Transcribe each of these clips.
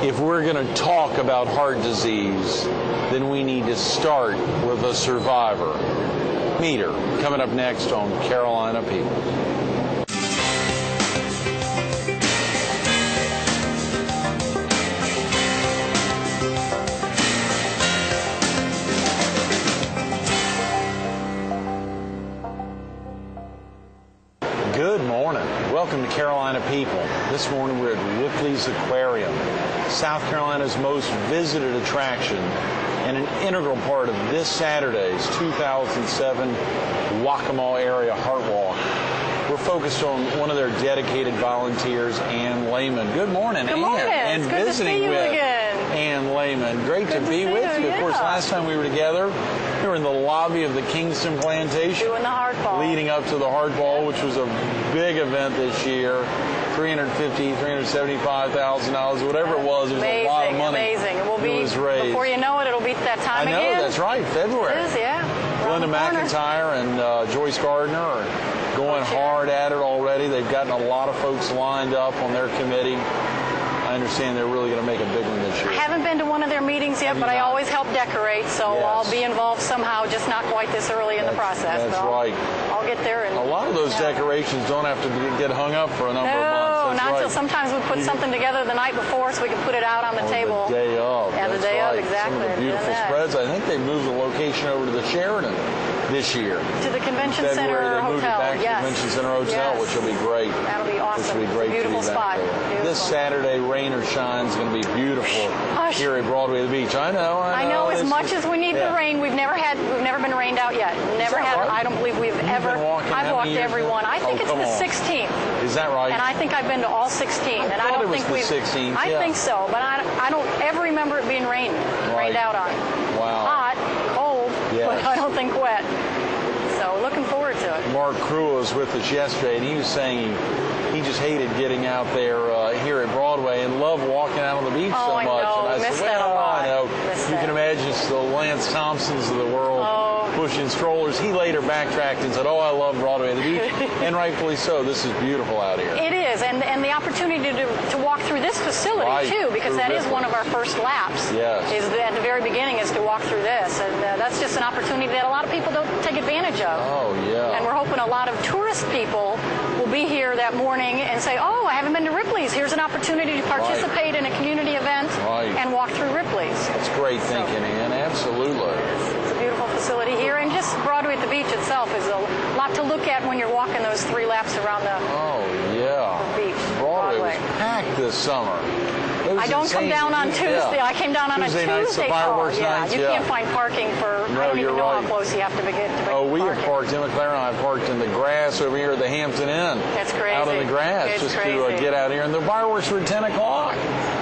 if we're going to talk about heart disease, then we need to start with a survivor. Meet her, coming up next on Carolina People. Good morning. Welcome to Carolina People. This morning we're at Ripley's Aquarium, South Carolina's most visited attraction and an integral part of this Saturday's 2007 Waccamaw Area Heart Walk. We're focused on one of their dedicated volunteers, Laymon. Good morning, Good morning. And it's good visiting to see you with again. Laymon. Great to be with you. Yeah. Of course, last time we were together, we were in the lobby of the Kingston Plantation. Doing the heart ball. Leading up to the Heart Ball, which was a big event this year. $350,000, $375,000, whatever it was. It was a lot of money. Amazing. It will be, was raised. before you know it, it'll be that time I know, again. that's right, February. It is, yeah. Glenda McIntyre and Joyce Gardner are going hard at it already. They've gotten a lot of folks lined up on their committee. I understand they're really going to make a big one this year. I haven't been to one of their meetings yet, but I always help decorate, so Yes. I'll be involved somehow, just not quite this early in the process. That's right. I'll get there. And a lot of those decorations don't have to get hung up for a number of months. No, That's not right. till sometimes we put something together the night before so we can put it out on the table. The day of. Yeah, the That's day right. of, exactly. Some of the beautiful spreads. I think they moved the location over to the Sheridan this year. To the Convention February, Center they moved Hotel. it back to the Convention Center Hotel, which will be great. That'll be awesome. Which will be great. Beautiful spot. Beautiful. This Saturday, rain or shine, is going to be beautiful here at Broadway the Beach. I know. As much as we need the rain, we've never been rained out yet. Never had. Right? I don't believe we've ever. I've walked every one. I think it's the 16th. Is that right? And I think I've been to all 16. And I don't think we've. 16th. I think so, but I don't ever remember it being rained out on. Wow. Hot, cold, but I don't think wet. So looking forward to it. Mark Crew was with us yesterday, and he was saying he just hated getting out there here at Broadway and loved walking out on the beach so much. Know. And I Missed said, that a lot. I know. You can imagine it's the Lance Thompsons of the world pushing strollers. He later backtracked and said, I love Broadway at the beach. And rightfully so. This is beautiful out here. It is. And the opportunity to walk through this facility, too, because that is one of our first laps. Yes. At the very beginning is to walk through this. And that's just an opportunity that a lot of people don't take advantage of. Oh, yeah. And we're hoping a lot of tourist people will be here that morning and say, I haven't been to Ripley's. Here's an opportunity to participate in a community event and walk through Ripley's. That's great thinking, Ann. Absolutely. It's a beautiful facility here. And just Broadway at the beach itself is a lot to look at when you're walking those 3 laps around the beach. Broadway was packed this summer. I don't come down on Tuesday. I came down on Tuesday a nights, Tuesday the fireworks nights. You can't find parking for, I don't even know how close you have to get to make we have parked in McLaren. I've parked in the grass over here at the Hampton Inn. That's crazy. Out in the grass to get out here. And the fireworks were at 10 o'clock.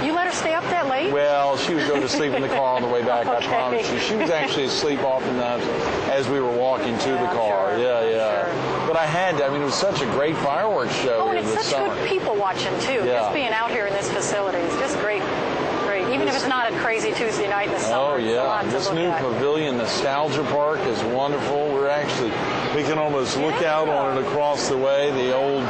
You let her stay up that late? Well, she would go to sleep in the car on the way back, I promise you. She was actually asleep oftentimes as we were walking to the car. Sure. But I had to. It was such a great fireworks show here this summer. And it's such good people watching, too. Just being out here in this facility is just great. Even if it's not a crazy Tuesday night in the summer. Oh, yeah. This new pavilion, Nostalgia Park, is wonderful. We can almost look out on it across the way, the old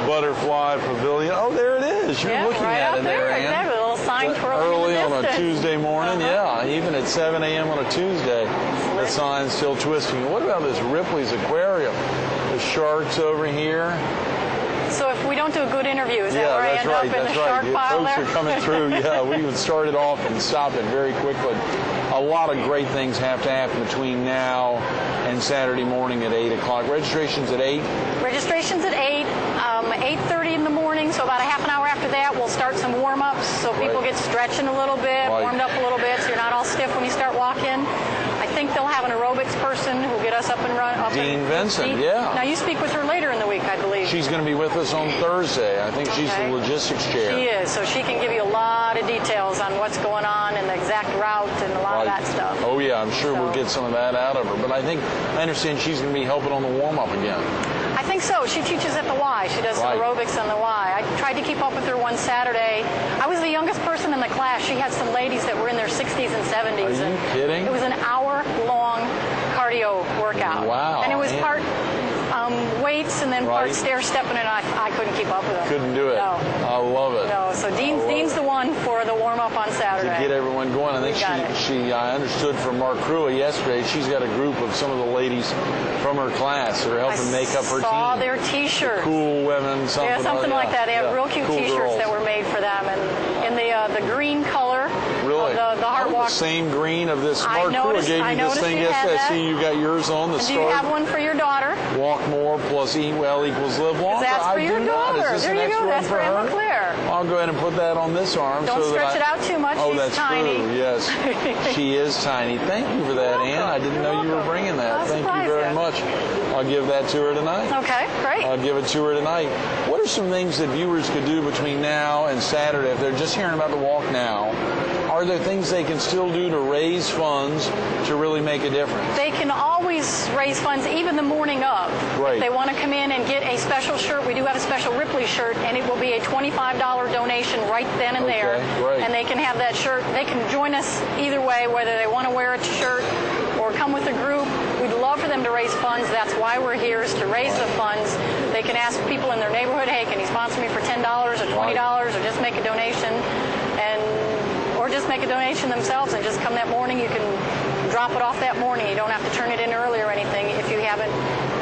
butterfly pavilion. Oh, there it is. You're looking at it there, Ann. Exactly. A little sign early on a Tuesday morning. Even at 7 a.m. on a Tuesday, the sign's still twisting. What about this Ripley's Aquarium? The sharks over here. So if we don't do a good interview, is that where I end up in the shark pile there? Folks are coming through. We would start it off and stop it very quickly. A lot of great things have to happen between now and Saturday morning at 8 o'clock. Registration's at 8? Registration's at 8, 8:30 in the morning, so about a half an hour after that we'll start some warm-ups so people get stretching a little bit, warmed up a little bit so you're not all stiff when you start walking. I think they'll have an aerobics person who'll get us up and run. Dean Vincent, Now you speak with her later in the week, I believe. She's going to be with us on Thursday. I think she's the logistics chair. She is, so she can give you a lot of details on what's going on and the exact route and a lot of that stuff. Oh yeah, I'm sure we'll get some of that out of her. But I understand she's going to be helping on the warm-up again. I think so. She teaches at the Y. She does some aerobics on the Y. I tried to keep up with her one Saturday. I was the youngest person in the class. She had some ladies that were in their 60s and 70s. Are you kidding? It was an hour-long cardio workout. Wow. And it was part weights and then part stair stepping, and I couldn't keep up with them. Couldn't do it. No. I love it. No, so Dean's the one for the warm-up on Saturday. To get everyone going. I think I understood from Mark Crua yesterday, she's got a group of some of the ladies from her class who are helping make up her team. I saw their T-shirts. Cool women, something like that. They have real cute cool T-shirts girls that were made for them, and in the green color. Really? The Heart Walk. The same green of this. Mark Crua gave you this thing yesterday. I see you got yours on. Do you have one for your daughter? Walk more plus eat well equals live longer. That's for your daughter. There you go. That's for Emma Claire. I'll go ahead and put that on this arm. Don't stretch it out too much. Oh, She's that's tiny. true. Yes, she is tiny. Thank you for that, Ann. I didn't know you were bringing that. Thank you very much. I'll give that to her tonight. Okay, great. I'll give it to her tonight. What are some things that viewers could do between now and Saturday if they're just hearing about the walk now? Are there things they can still do to raise funds to really make a difference? They can always raise funds even the morning of. Right. If they want to come in and get a special shirt, we do have a special Ripley shirt, and it will be a $25 donation right then and there. Great. And they can have that shirt. They can join us either way, whether they want to wear a shirt or come with a group. We'd love for them to raise funds. That's why we're here, is to raise the funds. They can ask people in their neighborhood, hey, can you sponsor me for $10 or $20 or just make a donation? Or just make a donation themselves and just come that morning. You can drop it off that morning. You don't have to turn it in early or anything if you haven't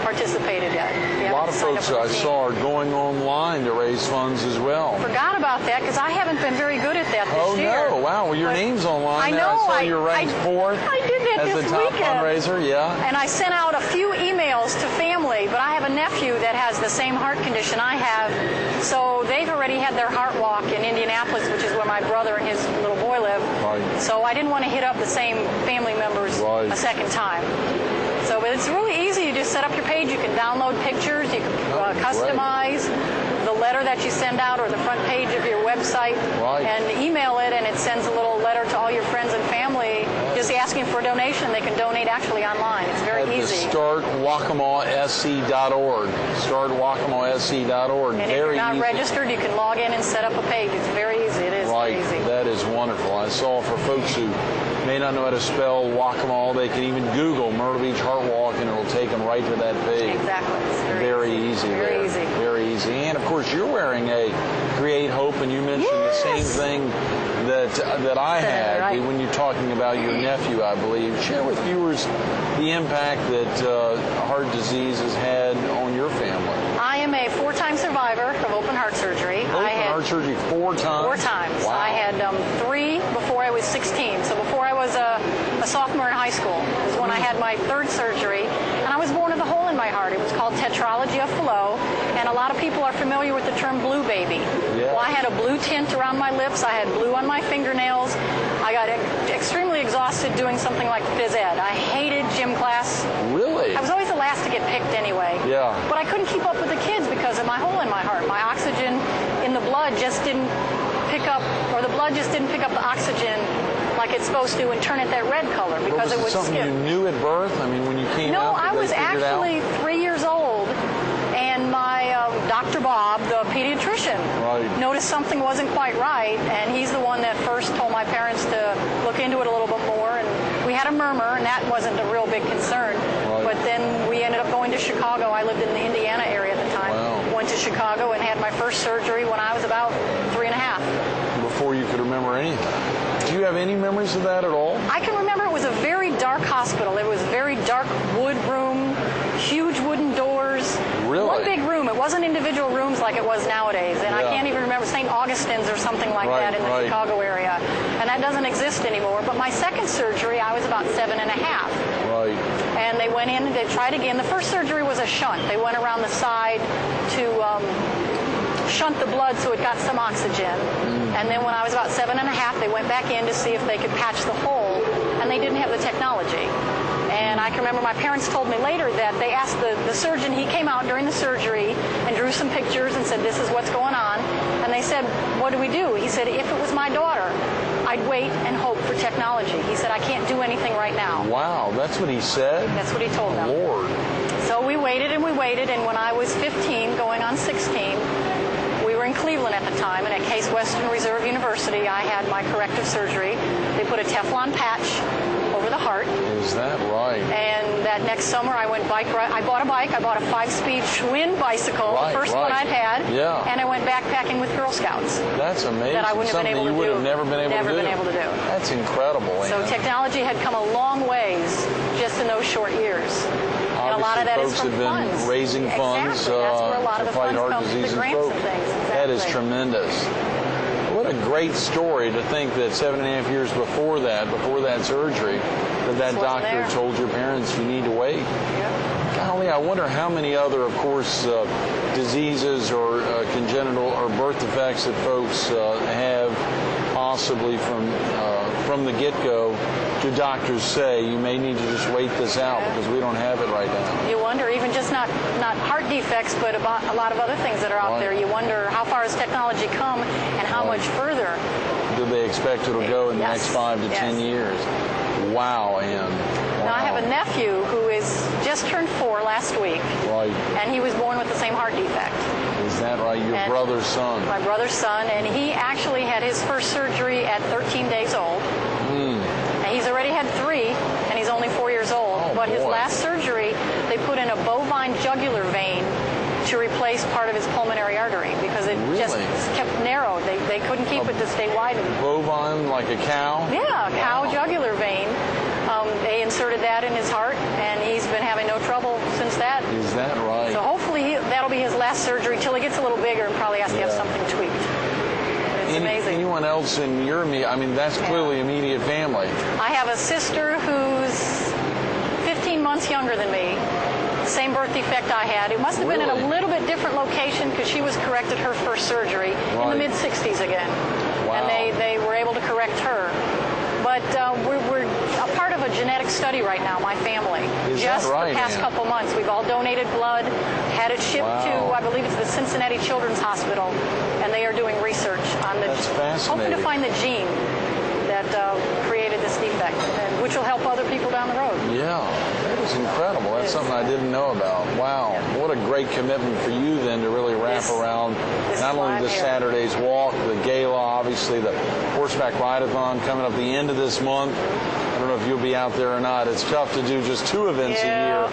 participated yet. A lot of folks I saw are going online to raise funds as well. Forgot about that because I haven't been very good at that this year. Oh, no. Wow. Well, your name's online. I know. I saw you ranked fourth I did that as this the top weekend. fundraiser. Yeah. And I sent out a few emails to family, but I have a nephew that has the same heart condition I have. So they've already had their heart walk in Indianapolis, which is where my brother and his little boy live. Right. So I didn't want to hit up the same family members a second time. So, but it's really easy. You just set up your page. You can download pictures. You can customize the letter that you send out or the front page of your website and email it, and it sends a little letter to all your friends and family just asking for a donation. They can donate actually online. It's very easy. StartWaccamawSC.org. StartWaccamawSC.org. And if you're not registered, you can log in and set up a page. It's very easy. It is very easy. That is wonderful. I saw for folks who may not know how to spell Waccamaw, they can even Google Myrtle Beach Heart Walk and it'll take them right to that page. Exactly. It's very easy. Very easy. Very easy. And of course, you're wearing a Create Hope, and you mentioned the same thing that I had when you're talking about your nephew, I believe. Share with viewers the impact that heart disease has had on your family. I am a 4-time survivor of open heart surgery. Heart surgery 4 times? 4 times. Wow. I had 3 before I was 16. So before I was a sophomore in high school is when I had my 3rd surgery. And I was born with a hole in my heart. It was called tetralogy of Fallot. And a lot of people are familiar with the term blue baby. Yeah. Well, I had a blue tint around my lips. I had blue on my fingernails. I got extremely exhausted doing something like phys ed. I hated gym class. Really? I was always the last to get picked anyway. Yeah. But I couldn't keep up with the kids because of my hole in my heart. My oxygen in the blood just didn't pick up, or the blood just didn't pick up the oxygen like it's supposed to and turn it that red color because it would skip. Was it something you knew at birth? I mean, when you came out? No, I was actually 3 years old, and my Dr. Bob, the pediatrician, noticed something wasn't quite right, and he's the one that first told my parents to look into it a little bit more, and we had a murmur, and that wasn't a real big concern. But then we ended up going to Chicago. I lived in the Indiana area at the time. Wow. Went to Chicago and had my first surgery when I was about 3 and a half. Before you could remember anything. Do you have any memories of that at all? I can remember it was a very dark hospital. It was a very dark wood room, huge wooden doors. Really? One big room. It wasn't individual rooms like it was nowadays. And I can't even remember St. Augustine's or something like that in the Chicago area. And that doesn't exist anymore. But my second surgery, I was about 7 and a half. Right. And they went in and they tried again. The first surgery was a shunt. They went around the side to shunt the blood so it got some oxygen. And then when I was about 7 and a half, they went back in to see if they could patch the hole, and they didn't have the technology. And I can remember my parents told me later that they asked the surgeon, he came out during the surgery and drew some pictures and said, this is what's going on. And they said, what do we do? He said, if it was my daughter, I'd wait and hope for technology. He said, I can't do anything right now. Wow, that's what he said? That's what he told them. Lord. So we waited, and when I was 15, going on 16, we were in Cleveland at the time, and at Case Western Reserve University, I had my corrective surgery. They put a Teflon patch over for the heart. Is that right? And that next summer I went bike ride. I bought a bike. I bought a 5-speed Schwinn bicycle, the first one I'd had. Yeah. And I went backpacking with Girl Scouts. That's amazing. That I wouldn't have been able to do. You would have never been able to do. Never been able to do. That's incredible. So technology had come a long ways just in those short years. And a lot of that is from folks have been raising funds Exactly. That's where a lot of to the fight funds heart come, disease the and grants stroke. and things. Exactly. That is tremendous. What a great story to think that 7.5 years before that surgery, that doctor told your parents you need to wait. Yeah. Golly, I wonder how many other, of course, diseases or congenital or birth defects that folks have possibly from the get-go. Do doctors say you may need to just wait this out because we don't have it right now? You wonder, even just not heart defects, but about a lot of other things that are out there. You wonder how far has technology come and how much further. Do they expect it'll go in the next 5 to 10 years? Wow, Ann. Wow. Now I have a nephew who is just turned 4 last week. Right. And he was born with the same heart defect. Is that right? Your brother's son? My brother's son, and he actually had his first surgery at 13 days old. And he's already had 3, and he's only 4 years old. But his last surgery, they put in a bovine jugular vein to replace part of his pulmonary artery because it just kept narrowed. They couldn't keep it to stay widened. Bovine, like a cow? Yeah, a cow jugular vein. They inserted that in his heart, and he's been having no trouble since that. Is that right? So hopefully that'll be his last surgery till he gets a little bigger and probably has to have something tweaked. It's amazing. Anyone else in your that's clearly immediate family. I have a sister who's 15 months younger than me. Same birth defect I had. It must have been in a little bit different location because she was corrected her first surgery in the mid-60s again. Wow. And they were able to correct her. But we're a part of a genetic study right now, my family. Is just that right, the past couple months. We've all donated blood, had it shipped to, I believe it's the Cincinnati Children's Hospital, and they are doing research on That's fascinating. hoping to find the gene that created this defect, which will help other people down the road. Yeah, that is incredible. That's something I didn't know about. Wow, what a great commitment for you then to really wrap around not only the Saturday's walk, the gala, obviously the horseback ride-a-thon coming up the end of this month. I don't know if you'll be out there or not. It's tough to do just 2 events a year,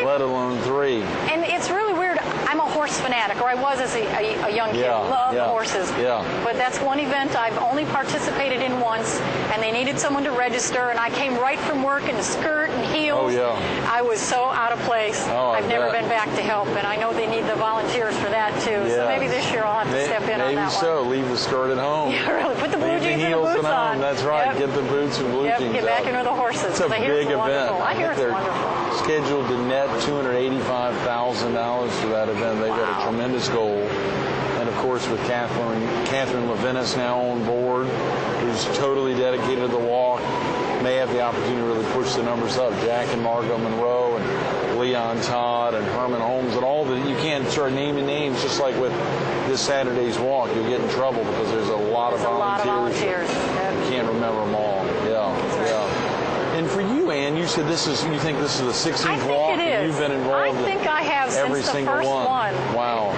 let alone 3. And it's really weird. I'm a horse fanatic, or I was as a young kid. Love the horses. Yeah. But that's one event I've only participated in once, and they needed someone to register, and I came right from work in a skirt and heels. Oh, yeah. I was so out of place. I've never been back to help, and I know they need the volunteers for that, too. Yes. So maybe this year I'll have to step in on that one. Maybe so. Leave the skirt at home. Yeah, really. Put the blue jeans and the heels boots at home. on. That's right. Get the boots and blue jeans Get back into the horses. It's a big event. I hear it's wonderful. Scheduled to net $285,000 for that event. They've got a tremendous goal. And of course, with Catherine Levinas now on board, who's totally dedicated to the walk, may have the opportunity to really push the numbers up. Jack and Margot Monroe and Leon Todd and Herman Holmes and all that. You can't start naming names just like with this Saturday's walk. You'll get in trouble because there's a lot of volunteers. You can't remember them all. And for you, Ann, you said you think this is the 16th walk, and you've been involved I think I have every since the single first one. Wow.